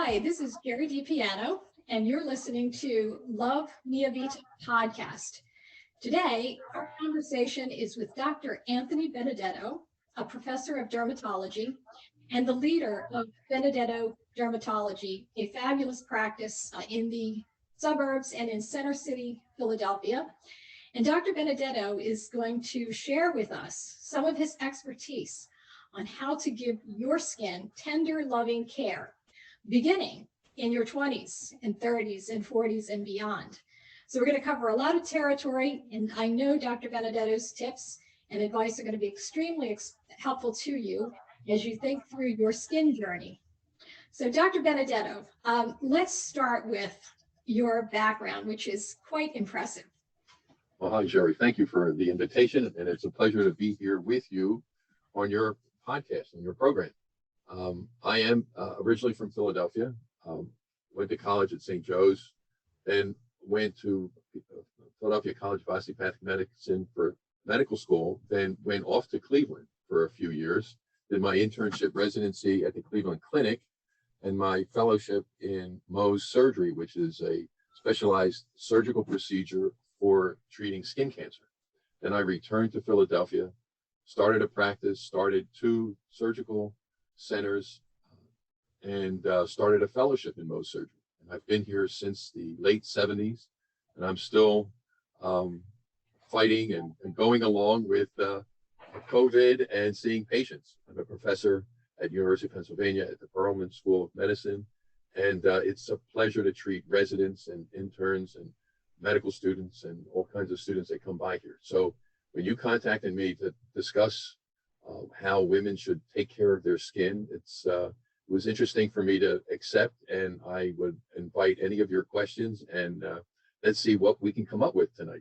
Hi, this is Gerie, and you're listening to Love Mia Vita podcast. Today, our conversation is with Dr. Anthony Benedetto, a professor of dermatology and the leader of Benedetto Dermatology, a fabulous practice in the suburbs and in Center City, Philadelphia. And Dr. Benedetto is going to share with us some of his expertise on how to give your skin tender, loving care, beginning in your 20s and 30s and 40s and beyond. So we're going to cover a lot of territory, and I know Dr. Benedetto's tips and advice are going to be extremely helpful to you as you think through your skin journey. So Dr. Benedetto, let's start with your background, which is quite impressive. Well, hi, Gerie. Thank you for the invitation, and it's a pleasure to be here with you on your podcast and your program. I am originally from Philadelphia, went to college at St. Joe's, then went to Philadelphia College of Osteopathic Medicine for medical school, then went off to Cleveland for a few years, did my internship residency at the Cleveland Clinic and my fellowship in Mohs surgery, which is a specialized surgical procedure for treating skin cancer. Then I returned to Philadelphia, started a practice, started 2 surgical centers, and started a fellowship in Mohs surgery. And I've been here since the late 70s, and I'm still fighting and going along with COVID and seeing patients. I'm a professor at University of Pennsylvania at the Perelman School of Medicine, and it's a pleasure to treat residents and interns and medical students and all kinds of students that come by here. So when you contacted me to discuss how women should take care of their skin, it was interesting for me to accept, and I would invite any of your questions, and let's see what we can come up with tonight.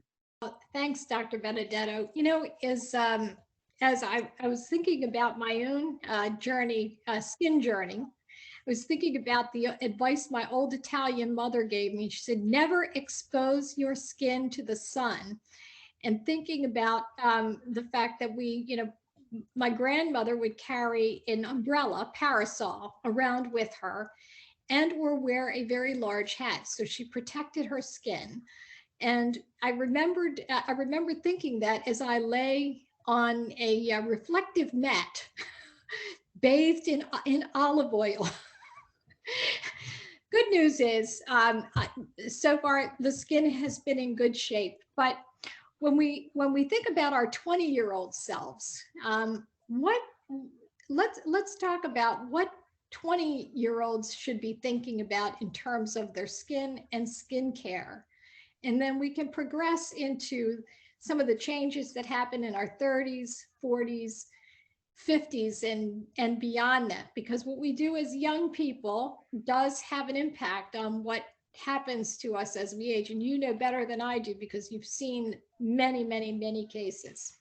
Thanks, Dr. Benedetto. You know, as I was thinking about my own skin journey, I was thinking about the advice my old Italian mother gave me. She said, never expose your skin to the sun. And thinking about the fact that my grandmother would carry an umbrella, parasol, around with her and or wear a very large hat. So she protected her skin. And I remember thinking that as I lay on a reflective mat, bathed in olive oil. Good news is, so far the skin has been in good shape. But when we think about our 20-year-old selves, let's talk about what 20-year-olds should be thinking about in terms of their skin and skin care. And then we can progress into some of the changes that happen in our 30s, 40s, 50s and beyond that, because what we do as young people does have an impact on what happens to us as we age. And you know better than I do because you've seen many, many, many cases.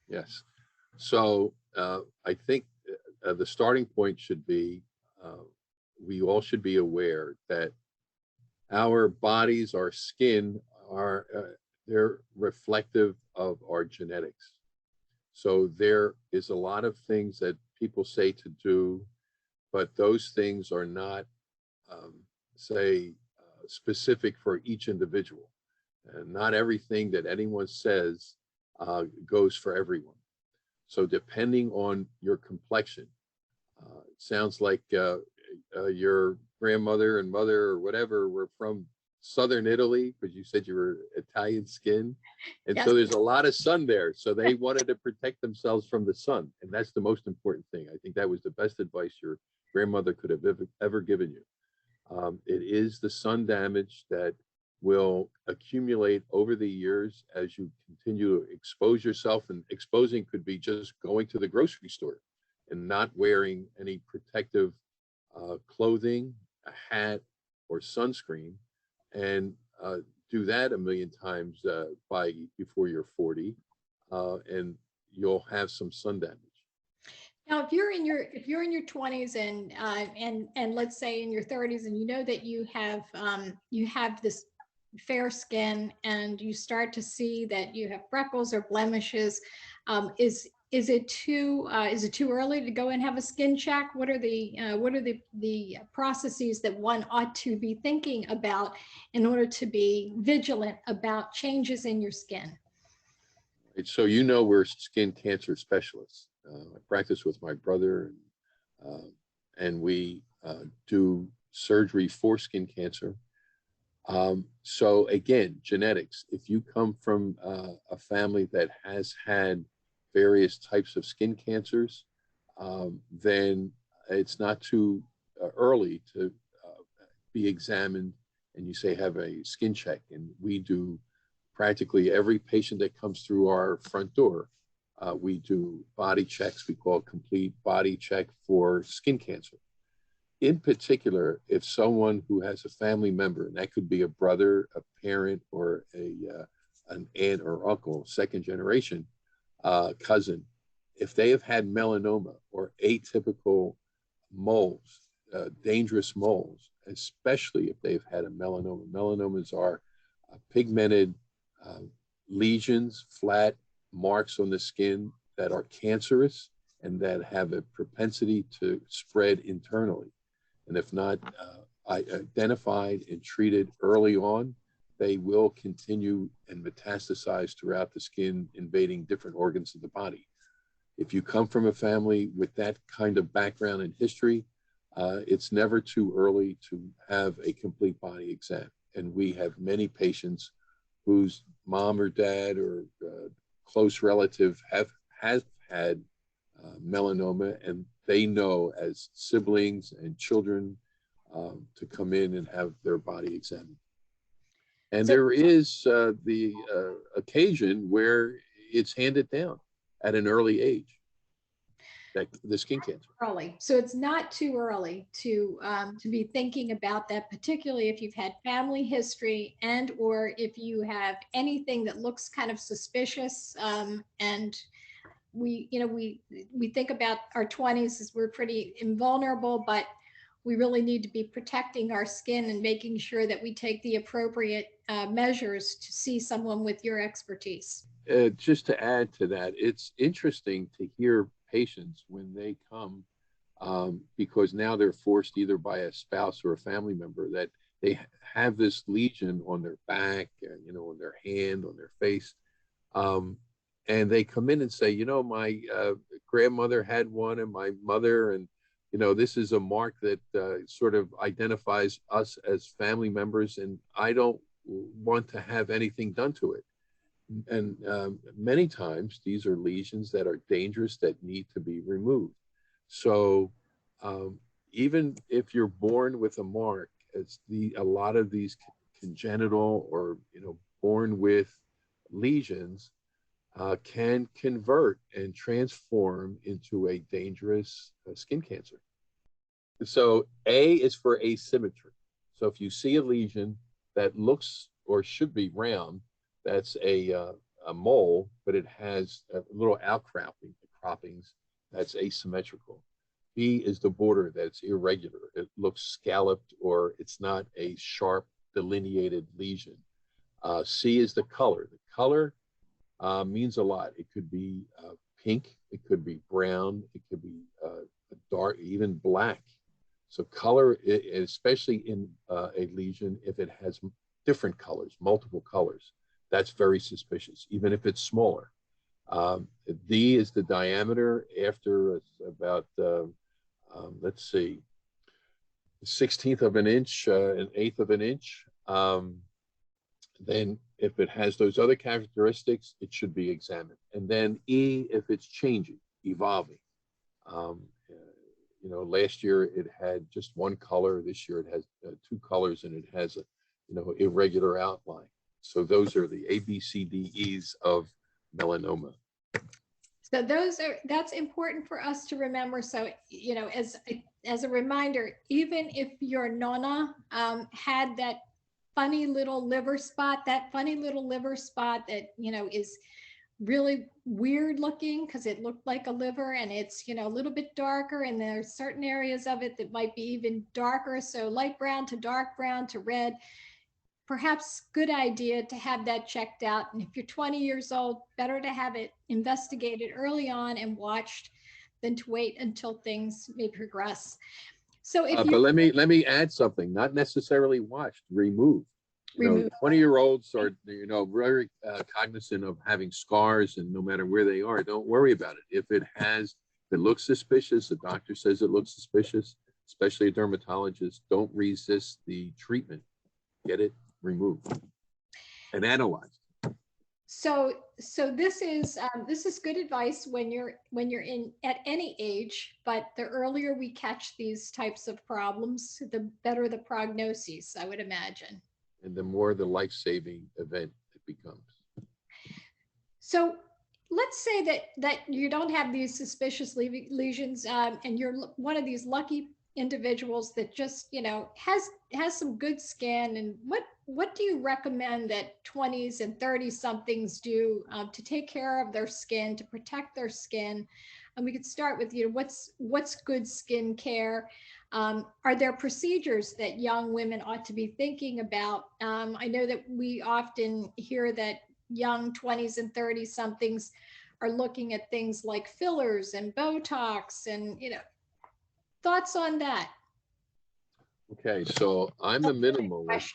Yes. So I think the starting point should be, we all should be aware that our bodies, our skin are, they're reflective of our genetics. So there is a lot of things that people say to do, but those things are not, specific for each individual. And not everything that anyone says goes for everyone. So depending on your complexion, it sounds like your grandmother and mother or whatever were from Southern Italy, because you said you were Italian skin. And yes. So there's a lot of sun there. So they wanted to protect themselves from the sun. And that's the most important thing. I think that was the best advice your grandmother could have ever given you. It is the sun damage that will accumulate over the years as you continue to expose yourself. And exposing could be just going to the grocery store and not wearing any protective clothing, a hat, or sunscreen, and do that a million times before you're 40, and you'll have some sun damage. Now, if you're in your 20s and let's say in your 30s, and you know that you have this fair skin, and you start to see that you have freckles or blemishes, is it too early to go and have a skin check? What are the processes that one ought to be thinking about in order to be vigilant about changes in your skin? So we're skin cancer specialists. I practice with my brother, and we do surgery for skin cancer. So again, genetics. If you come from a family that has had various types of skin cancers, then it's not too early to be examined, and you say have a skin check. And we do practically every patient that comes through our front door. We do body checks. We call it complete body check for skin cancer. In particular, if someone who has a family member, and that could be a brother, a parent, or an aunt or uncle, second generation cousin, if they have had melanoma or atypical moles, dangerous moles, especially if they've had a melanoma. Melanomas are pigmented lesions, flat marks on the skin that are cancerous and that have a propensity to spread internally. And if not identified and treated early on, they will continue and metastasize throughout the skin, invading different organs of the body. If you come from a family with that kind of background and history, it's never too early to have a complete body exam. And we have many patients whose mom or dad or close relative has had melanoma, and they know as siblings and children to come in and have their body examined. And there is the occasion where it's handed down at an early age, that the skin cancer. Early, so it's not too early to be thinking about that, particularly if you've had family history and or if you have anything that looks kind of suspicious. And we think about our 20s as we're pretty invulnerable, but we really need to be protecting our skin and making sure that we take the appropriate measures to see someone with your expertise. Just to add to that, it's interesting to hear patients when they come, because now they're forced either by a spouse or a family member that they have this lesion on their back, on their hand, on their face. And they come in and say, my grandmother had one and my mother, and this is a mark that sort of identifies us as family members, and I don't want to have anything done to it. And many times these are lesions that are dangerous that need to be removed. So even if you're born with a mark, a lot of these congenital or born with lesions can convert and transform into a dangerous skin cancer. So A is for asymmetry. So if you see a lesion that looks or should be round, that's a mole, but it has a little outcroppings, that's asymmetrical. B is the border that's irregular. It looks scalloped, or it's not a sharp delineated lesion. C is the color. The color means a lot. It could be pink, it could be brown, it could be dark, even black. So color, especially in a lesion, if it has different colors, multiple colors, that's very suspicious, even if it's smaller. D is the diameter. After about, let's see, 1/16 of an inch, an eighth of an inch. Then if it has those other characteristics, it should be examined. And then E, if it's changing, evolving. Last year it had just one color. This year it has two colors, and it has a, irregular outline. So those are the A, B, C, D, E's of melanoma. So that's important for us to remember. So, as a reminder, even if your nonna had that funny little liver spot that is really weird looking because it looked like a liver, and it's a little bit darker, and there's certain areas of it that might be even darker, so light brown to dark brown to red. perhaps good idea to have that checked out. And if you're 20 years old, better to have it investigated early on and watched than to wait until things may progress. So if But you let me add something, not necessarily watched, removed. You know, remove, 20-year-olds are, you know, very cognizant of having scars, and no matter where they are, don't worry about it. If it looks suspicious, the doctor says it looks suspicious, especially a dermatologist, don't resist the treatment. Get it removed and analyzed. so this is good advice when you're in at any age, but the earlier we catch these types of problems, the better the prognosis, I would imagine. And the more the life-saving event it becomes. So let's say that you don't have these suspicious lesions, and you're one of these lucky individuals that just has some good skin. And what do you recommend that 20s and 30 somethings do to take care of their skin, to protect their skin? And we could start with what's good skin care. Are there procedures that young women ought to be thinking about? I know that we often hear that young 20s and 30 somethings are looking at things like fillers and Botox, and thoughts on that. Okay, so I'm a minimalist.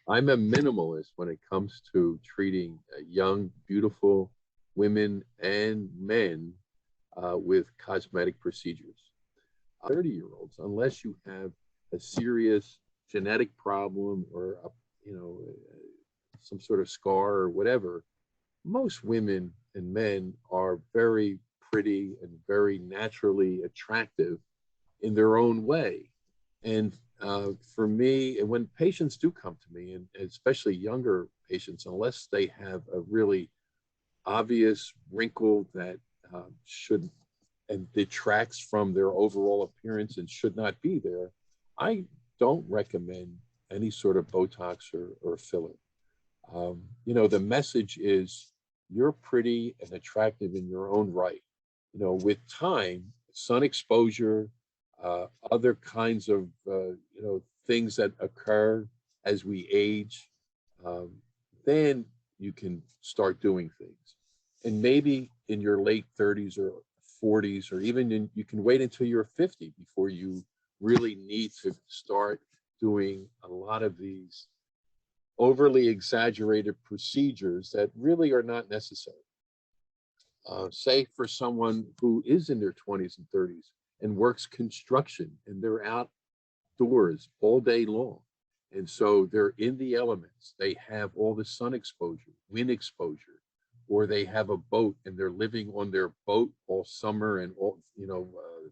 I'm a minimalist when it comes to treating young, beautiful women and men with cosmetic procedures. 30-year-olds, unless you have a serious genetic problem or some sort of scar or whatever, most women and men are very pretty and very naturally attractive in their own way. And for me, and when patients do come to me, and especially younger patients, unless they have a really obvious wrinkle that should and detracts from their overall appearance and should not be there, I don't recommend any sort of Botox or filler. The message is you're pretty and attractive in your own right. With time, sun exposure, other kinds of things that occur as we age, then you can start doing things. And maybe in your late 30s or 40s, or even you can wait until you're 50 before you really need to start doing a lot of these overly exaggerated procedures that really are not necessary. Say for someone who is in their 20s and 30s and works construction, and they're outdoors all day long, and so they're in the elements, they have all the sun exposure, wind exposure, or they have a boat and they're living on their boat all summer and all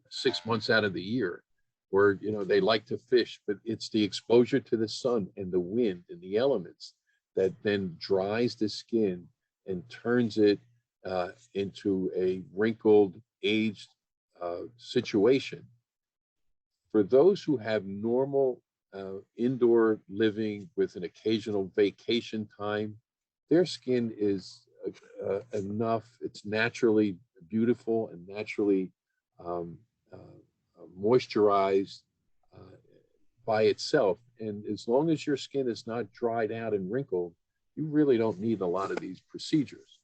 6 months out of the year, or they like to fish, but it's the exposure to the sun and the wind and the elements that then dries the skin and turns it into a wrinkled, aged situation. For those who have normal indoor living with an occasional vacation time, their skin is enough. It's naturally beautiful and naturally moisturized by itself. And as long as your skin is not dried out and wrinkled, you really don't need a lot of these procedures.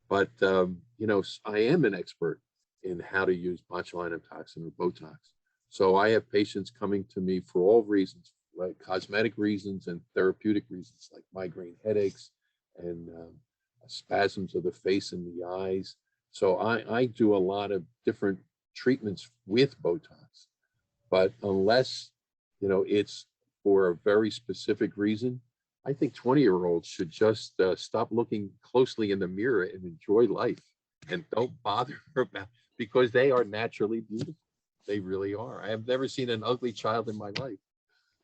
But, I am an expert in how to use botulinum toxin or Botox. So I have patients coming to me for all reasons, like cosmetic reasons and therapeutic reasons, like migraine headaches and spasms of the face and the eyes. So I do a lot of different treatments with Botox, but unless, it's for a very specific reason, I think 20-year-olds should just stop looking closely in the mirror and enjoy life, and don't bother about, because they are naturally beautiful. They really are. I have never seen an ugly child in my life.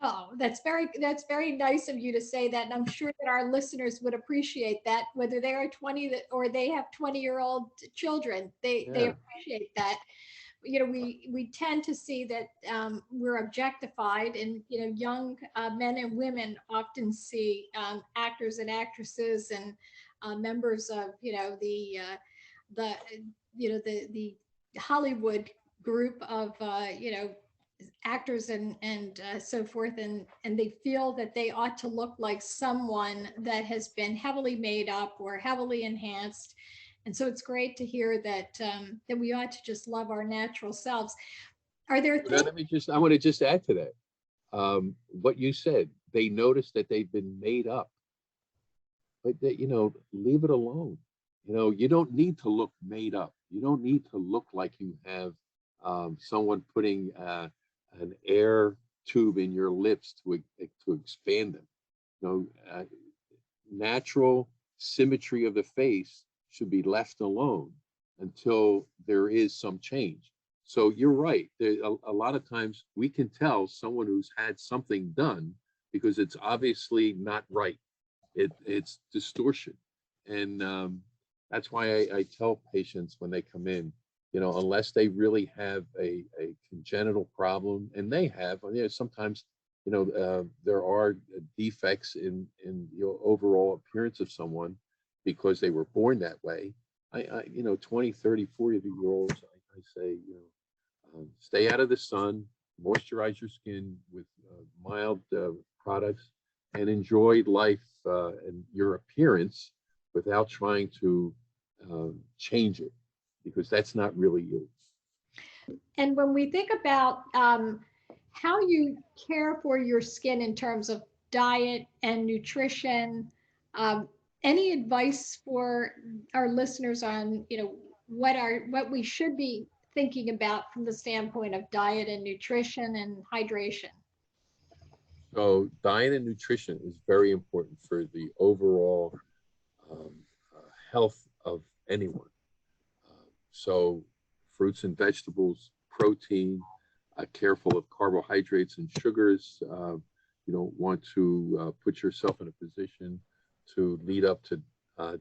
Oh, that's very nice of you to say that. And I'm sure that our listeners would appreciate that, whether they are 20 or they have 20-year-old children, they appreciate that. We tend to see that we're objectified, and young men and women often see actors and actresses and members of the Hollywood group of actors and so forth, and they feel that they ought to look like someone that has been heavily made up or heavily enhanced. And so it's great to hear that that we ought to just love our natural selves. Are there Now, things? I want to just add to that. What you said, they notice that they've been made up, but that, leave it alone. You don't need to look made up. You don't need to look like you have someone putting an air tube in your lips to expand them. Natural symmetry of the face should be left alone until there is some change. So you're right. A lot of times we can tell someone who's had something done because it's obviously not right. It's distortion. And that's why I tell patients when they come in, unless they really have a congenital problem, and they have, sometimes, there are defects in the overall appearance of someone because they were born that way. 20, 30, 40-year-olds, I say, stay out of the sun, moisturize your skin with mild products, and enjoy life and your appearance without trying to change it, because that's not really you. And when we think about how you care for your skin in terms of diet and nutrition, um, any advice for our listeners on, what we should be thinking about from the standpoint of diet and nutrition and hydration? So diet and nutrition is very important for the overall um, health of anyone. So fruits and vegetables, protein, careful of carbohydrates and sugars. You don't want to put yourself in a position to lead up to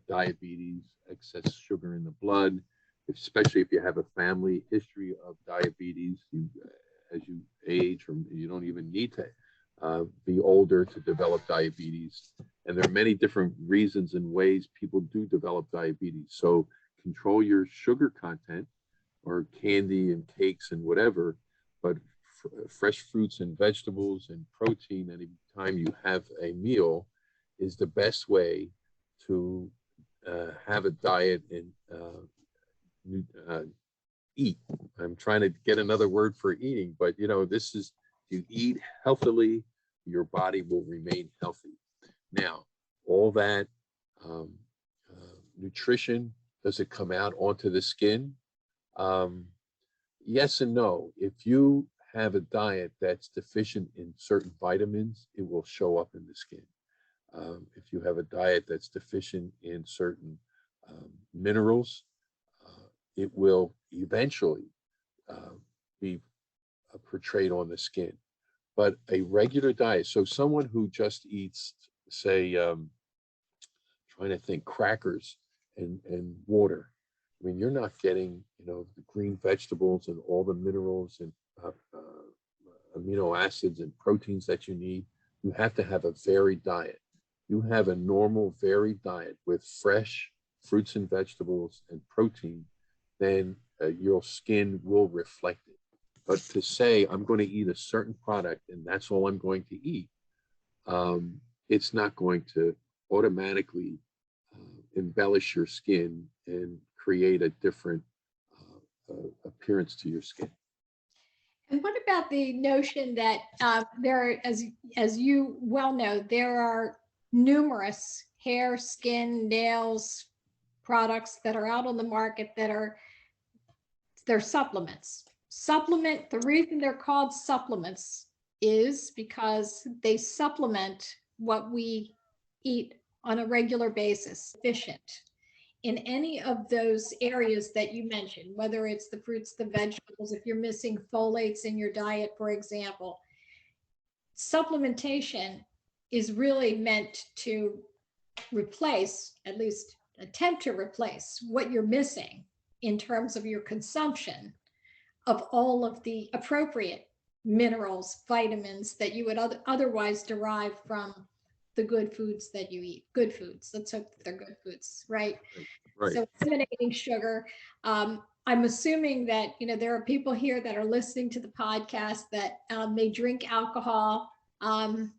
diabetes, excess sugar in the blood, especially if you have a family history of diabetes. As you age, or you don't even need to be older to develop diabetes. And there are many different reasons and ways people do develop diabetes. So control your sugar content, or candy and cakes and whatever, but fresh fruits and vegetables and protein anytime you have a meal is the best way to have a diet and eat. I'm trying to get another word for eating, but this is, you eat healthily, your body will remain healthy. Now, all that nutrition, does it come out onto the skin? Yes and no. If you have a diet that's deficient in certain vitamins, it will show up in the skin. If you have a diet that's deficient in certain minerals, it will eventually be portrayed on the skin. But a regular diet, so someone who just eats, say, trying to think, crackers and water. I mean, you're not getting, the green vegetables and all the minerals and amino acids and proteins that you need. You have to have a varied diet. You have a normal varied diet with fresh fruits and vegetables and protein, then your skin will reflect it. But to say, I'm going to eat a certain product and that's all I'm going to eat, it's not going to automatically embellish your skin and create a different appearance to your skin. And what about the notion that there, as you well know, there are numerous hair, skin, nails products that are out on the market that they're supplements. The reason they're called supplements is because they supplement what we eat on a regular basis, efficient in any of those areas that you mentioned, whether it's the fruits, the vegetables, if you're missing folates in your diet, for example. Supplementation is really meant to replace, at least attempt to replace, what you're missing in terms of your consumption of all of the appropriate minerals, vitamins that you would otherwise derive from the good foods that you eat. Good foods. Let's hope that they're good foods, right? Right. So eliminating sugar. I'm assuming that, there are people here that are listening to the podcast that may drink alcohol. And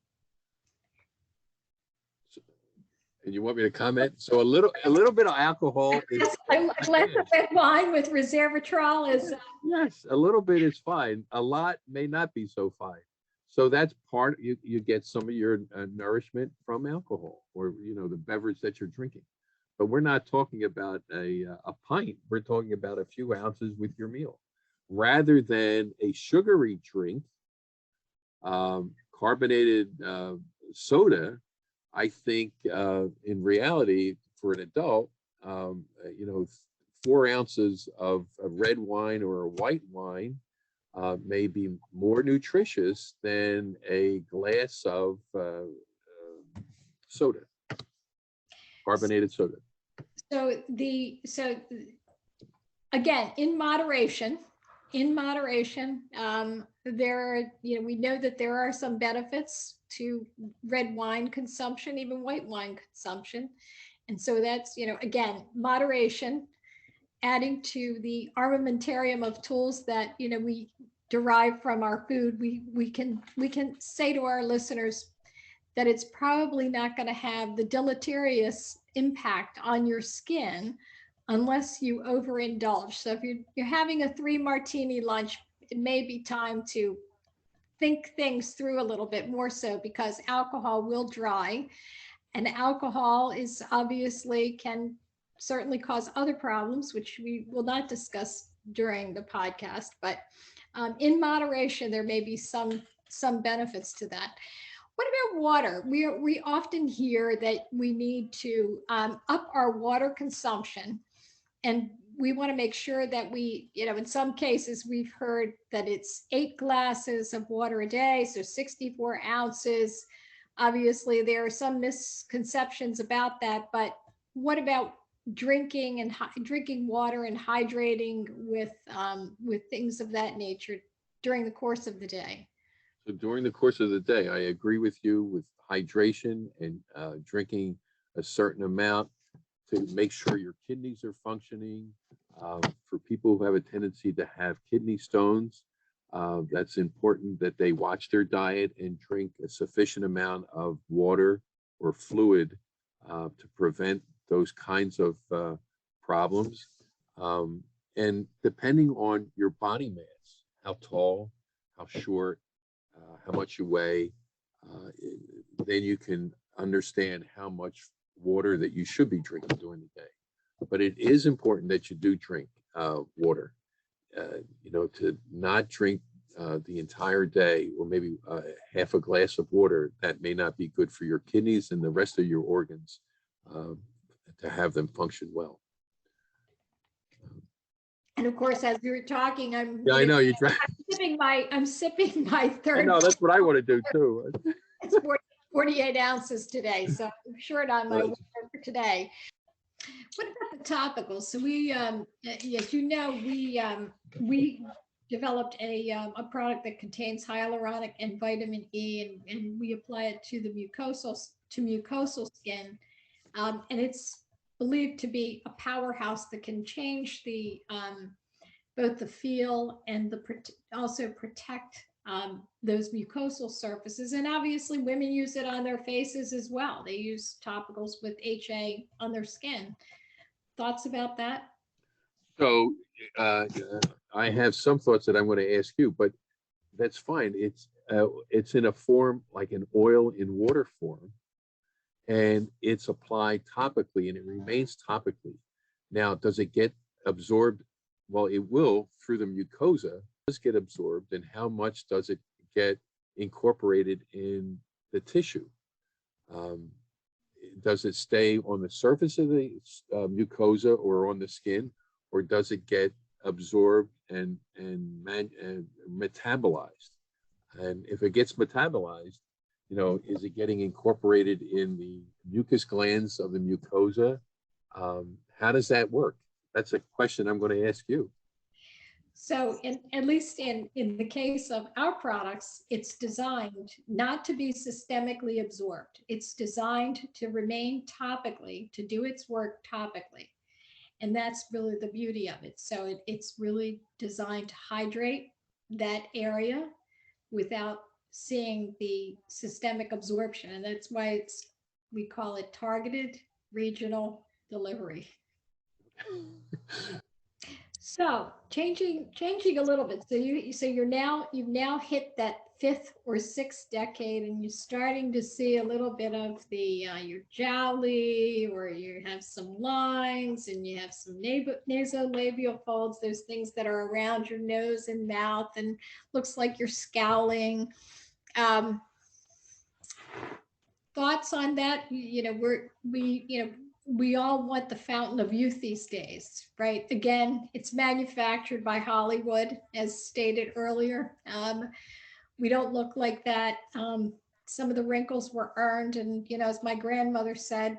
you want me to comment? So a little bit of alcohol is A glass of red wine with resveratrol is. Yes, a little bit is fine. A lot may not be so fine. So that's part, you get some of your nourishment from alcohol, or the beverage that you're drinking. But we're not talking about a pint. We're talking about a few ounces with your meal, rather than a sugary drink, carbonated soda. I think in reality, for an adult, 4 ounces of red wine or a white wine may be more nutritious than a glass of soda, carbonated soda. So again, in moderation, we know that there are some benefits to red wine consumption, even white wine consumption. And so that's, again, moderation, adding to the armamentarium of tools that, we derive from our food. We can say to our listeners that it's probably not going to have the deleterious impact on your skin unless you overindulge. So if you're having a 3 martini lunch, it may be time to think things through a little bit more, so because alcohol will dry, and alcohol is obviously can certainly cause other problems, which we will not discuss during the podcast, but in moderation, there may be some benefits to that. What about water? We often hear that we need to up our water consumption, and we want to make sure that we, in some cases, we've heard that it's 8 glasses of water a day, so 64 ounces. Obviously, there are some misconceptions about that, but what about drinking water and hydrating with things of that nature during the course of the day? So during the course of the day, I agree with you with hydration and drinking a certain amount to make sure your kidneys are functioning. For people who have a tendency to have kidney stones, that's important that they watch their diet and drink a sufficient amount of water or fluid to prevent those kinds of problems. And depending on your body mass, how tall, how short, how much you weigh, then you can understand how much water that you should be drinking during the day. But it is important that you do drink water. To not drink the entire day, or maybe half a glass of water, that may not be good for your kidneys and the rest of your organs to have them function well. And of course, as we were talking, I know you try. I'm sipping my third. No, that's what I want to do too. It's 48 ounces today, so I'm short on my water for today. What about the topicals? So we, as you know, we developed a product that contains hyaluronic and vitamin E, and we apply it to the mucosal skin, and it's believed to be a powerhouse that can change the both the feel and also protect those mucosal surfaces. And obviously women use it on their faces as well. They use topicals with HA on their skin. Thoughts about that? So I have some thoughts that I'm going to ask you, but that's fine. It's in a form like an oil in water form, and it's applied topically, and it remains topically. Now, does it get absorbed? Well, it will through the mucosa. It does get absorbed, and how much does it get incorporated in the tissue? Does it stay on the surface of the mucosa or on the skin, or does it get absorbed and metabolized? And if it gets metabolized, is it getting incorporated in the mucus glands of the mucosa? How does that work? That's a question I'm going to ask you. So at least in the case of our products, it's designed not to be systemically absorbed. It's designed to remain topically, to do its work topically. And that's really the beauty of it. So it's really designed to hydrate that area without seeing the systemic absorption. And that's why we call it targeted regional delivery. So changing a little bit. You've now hit that fifth or sixth decade, and you're starting to see a little bit of the your jowly, or you have some lines, and you have some nasolabial folds. Those things that are around your nose and mouth, and looks like you're scowling. Thoughts on that? We all want the fountain of youth these days, right? Again, it's manufactured by Hollywood, as stated earlier. We don't look like that. Some of the wrinkles were earned, and as my grandmother said,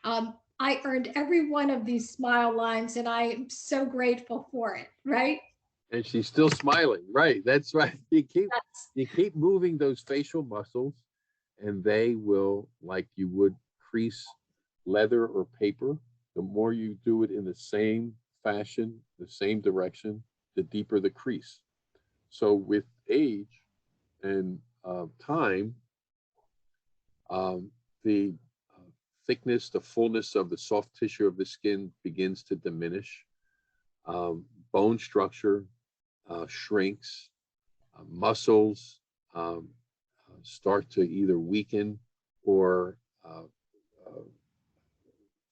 I earned every one of these smile lines, and I am so grateful for it, right? And she's still smiling, right? That's right. You keep moving those facial muscles, and they will, like you would crease leather or paper. The more you do it in the same fashion, the same direction, the deeper the crease. So with age and time, the thickness, the fullness of the soft tissue of the skin begins to diminish. Bone structure shrinks. Muscles start to either weaken or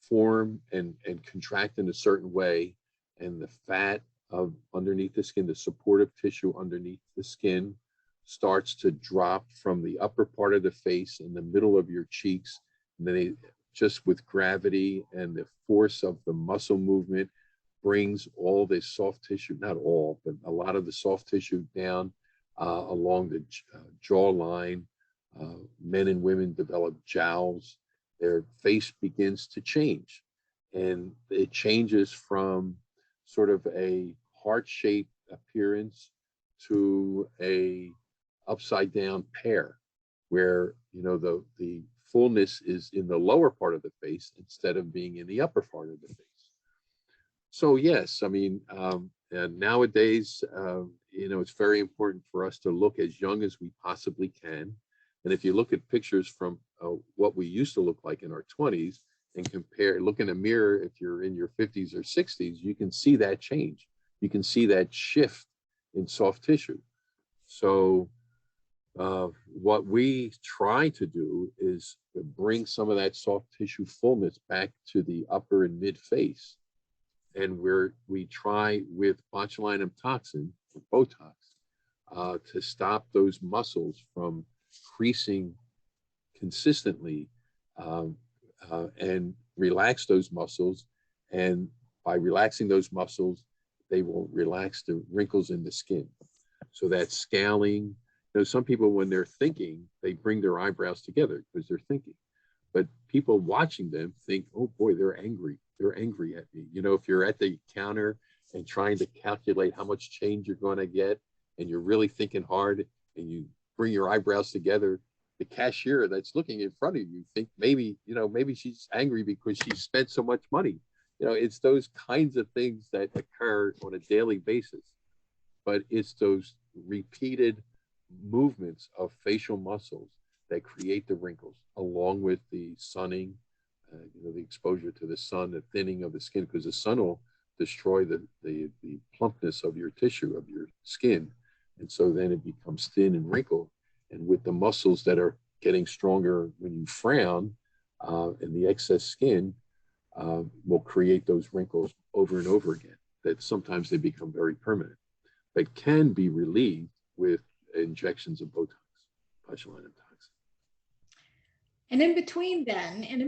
form and contract in a certain way, and the fat of underneath the skin, the supportive tissue underneath the skin, starts to drop from the upper part of the face in the middle of your cheeks, and then just with gravity and the force of the muscle movement brings all this soft tissue, not all, but a lot of the soft tissue down along the jawline. Men and women develop jowls. Their face begins to change, and it changes from sort of a heart-shaped appearance to a upside down pear, where the fullness is in the lower part of the face instead of being in the upper part of the face. So yes, I mean, and nowadays, it's very important for us to look as young as we possibly can. And if you look at pictures from what we used to look like in our 20s and look in a mirror if you're in your 50s or 60s, you can see that change. You can see that shift in soft tissue. So what we try to do is bring some of that soft tissue fullness back to the upper and mid face. And we try with botulinum toxin, or Botox, to stop those muscles from creasing consistently and relax those muscles. And by relaxing those muscles, they will relax the wrinkles in the skin. So that scaling, some people, when they're thinking, they bring their eyebrows together because they're thinking. But people watching them think, oh boy, they're angry. They're angry at me. If you're at the counter and trying to calculate how much change you're going to get, and you're really thinking hard, and you bring your eyebrows together, the cashier that's looking in front of you think maybe she's angry because she spent so much money. It's those kinds of things that occur on a daily basis. But it's those repeated movements of facial muscles that create the wrinkles, along with the sunning, the exposure to the sun, the thinning of the skin, because the sun will destroy the plumpness of your tissue, of your skin. And so then it becomes thin and wrinkled. And with the muscles that are getting stronger when you frown, and the excess skin will create those wrinkles over and over again, that sometimes they become very permanent, but can be relieved with injections of Botox, botulinum toxin. And in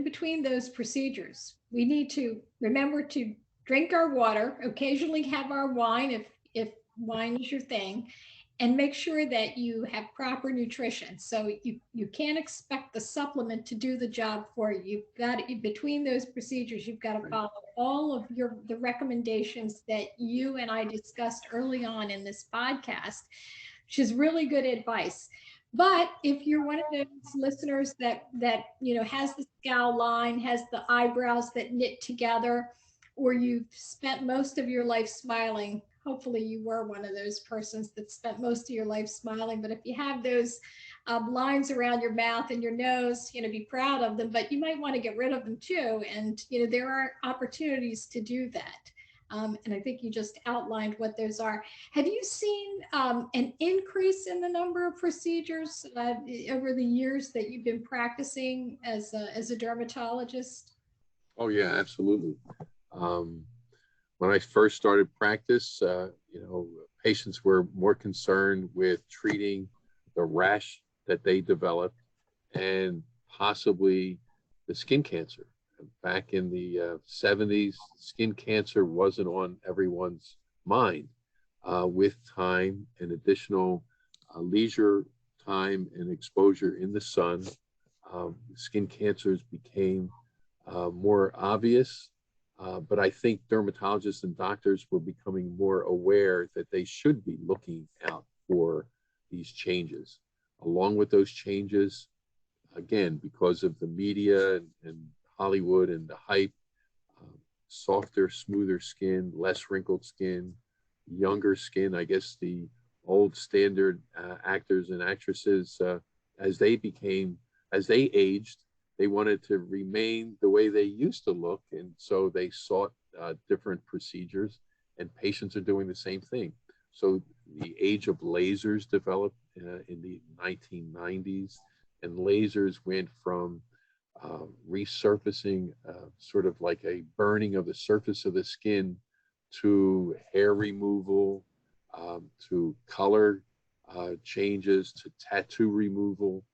between those procedures, we need to remember to drink our water, occasionally have our wine if wine is your thing, and make sure that you have proper nutrition. So you can't expect the supplement to do the job for you. You've got between those procedures, you've got to follow all of the recommendations that you and I discussed early on in this podcast, which is really good advice. But if you're one of those listeners that has the scowl line, has the eyebrows that knit together, or you've spent most of your life smiling. Hopefully you were one of those persons that spent most of your life smiling. But if you have those lines around your mouth and your nose, be proud of them, but you might want to get rid of them too. And, there are opportunities to do that. And I think you just outlined what those are. Have you seen an increase in the number of procedures over the years that you've been practicing as a dermatologist? Oh yeah, absolutely. Um, when I first started practice, patients were more concerned with treating the rash that they developed and possibly the skin cancer. Back in the 70s, skin cancer wasn't on everyone's mind. With time and additional leisure time and exposure in the sun, skin cancers became more obvious. But I think dermatologists and doctors were becoming more aware that they should be looking out for these changes. Along with those changes, again, because of the media and Hollywood and the hype, softer, smoother skin, less wrinkled skin, younger skin. I guess the old standard actors and actresses, as they aged, they wanted to remain the way they used to look. And so they sought different procedures, and patients are doing the same thing. So the age of lasers developed in the 1990s, and lasers went from resurfacing, sort of like a burning of the surface of the skin, to hair removal, to color changes, to tattoo removal.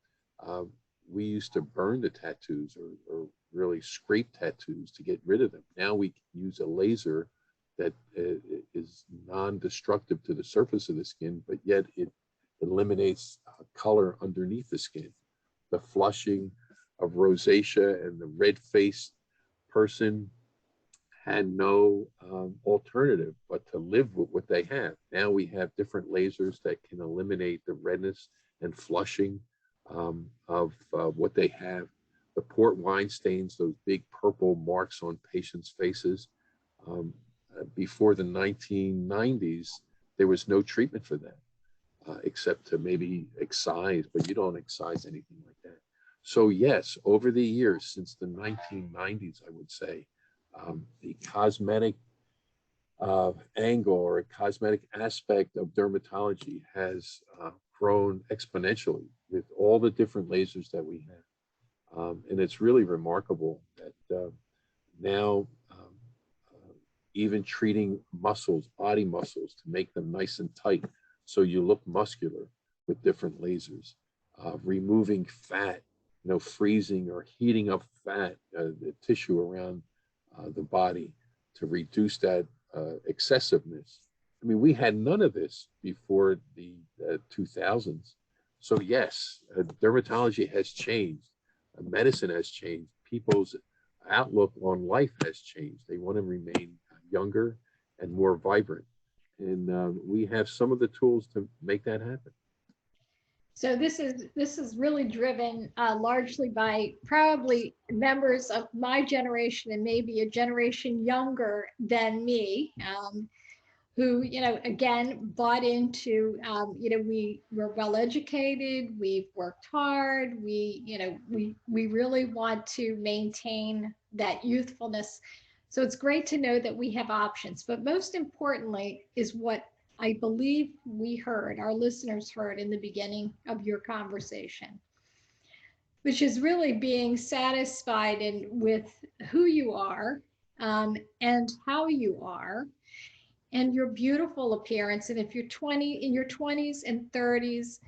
We used to burn the tattoos or really scrape tattoos to get rid of them. Now we can use a laser that is non-destructive to the surface of the skin, but yet it eliminates color underneath the skin. The flushing of rosacea and the red-faced person had no alternative but to live with what they have. Now we have different lasers that can eliminate the redness and flushing of what they have. The port wine stains, those big purple marks on patients' faces. Before the 1990s, there was no treatment for that, except to maybe excise, but you don't excise anything like that. So yes, over the years, since the 1990s, I would say, the cosmetic angle or a cosmetic aspect of dermatology has grown exponentially with all the different lasers that we have. And it's really remarkable that now even treating muscles, body muscles, to make them nice and tight so you look muscular with different lasers, removing fat, freezing or heating up fat, the tissue around the body to reduce that excessiveness. I mean, we had none of this before the 2000s. So yes, dermatology has changed. Medicine has changed. People's outlook on life has changed. They want to remain younger and more vibrant. And we have some of the tools to make that happen. So this is really driven largely by probably members of my generation and maybe a generation younger than me, who again bought into we were well educated, we've worked hard, we really want to maintain that youthfulness. So it's great to know that we have options, but most importantly is what I believe we heard, our listeners heard in the beginning of your conversation, which is really being satisfied with who you are, and how you are, and your beautiful appearance. And if you're in your 20s and 30s,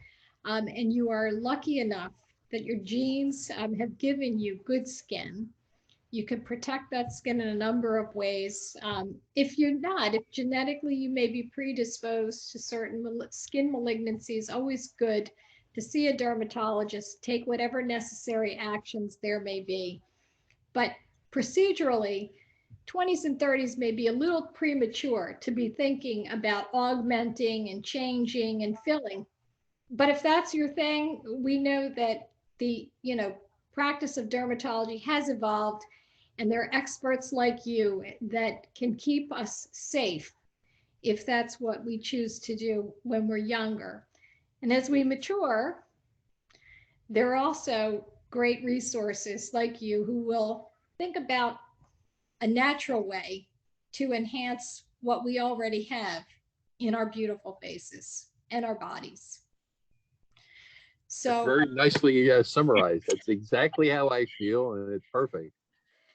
and you are lucky enough that your genes have given you good skin, you can protect that skin in a number of ways. If you're not, if genetically you may be predisposed to certain skin malignancies, always good to see a dermatologist, take whatever necessary actions there may be. But procedurally, 20s and 30s may be a little premature to be thinking about augmenting and changing and filling. But if that's your thing, we know that the practice of dermatology has evolved, And there are experts like you that can keep us safe if that's what we choose to do when we're younger. And as we mature, there are also great resources like you who will think about a natural way to enhance what we already have in our beautiful faces and our bodies. That's So, very nicely summarized. That's exactly how I feel, and it's perfect.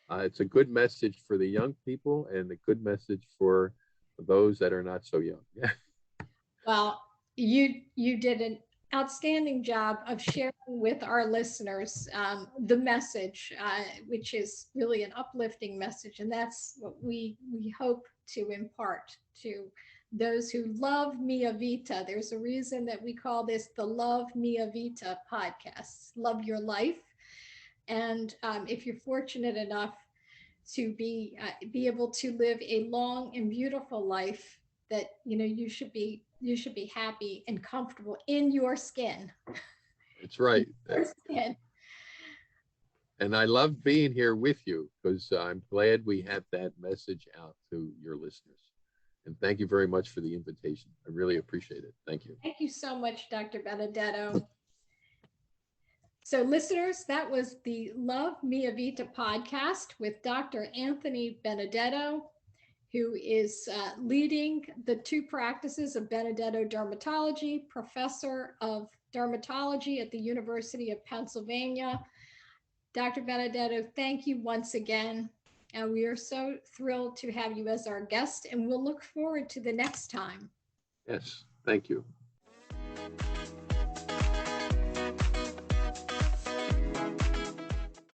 It's a good message for the young people and a good message for those that are not so young. Yeah. well, you did an outstanding job of sharing with our listeners the message, which is really an uplifting message, and that's what we hope to impart to those who love Mia Vita. There's a reason that we call this the Love Mia Vita podcast. Love your life, and if you're fortunate enough to be able to live a long and beautiful life, that you should be happy and comfortable in your skin. It's right. Your skin. And I love being here with you because I'm glad we have that message out to your listeners. And thank you very much for the invitation. I really appreciate it. Thank you. Thank you so much, Dr. Benedetto. So, listeners, that was the Love Mia Vita podcast with Dr. Anthony Benedetto, who is leading the two practices of Benedetto Dermatology, professor of dermatology at the University of Pennsylvania. Dr. Benedetto, thank you once again. And we are so thrilled to have you as our guest, and we'll look forward to the next time. Yes. Thank you.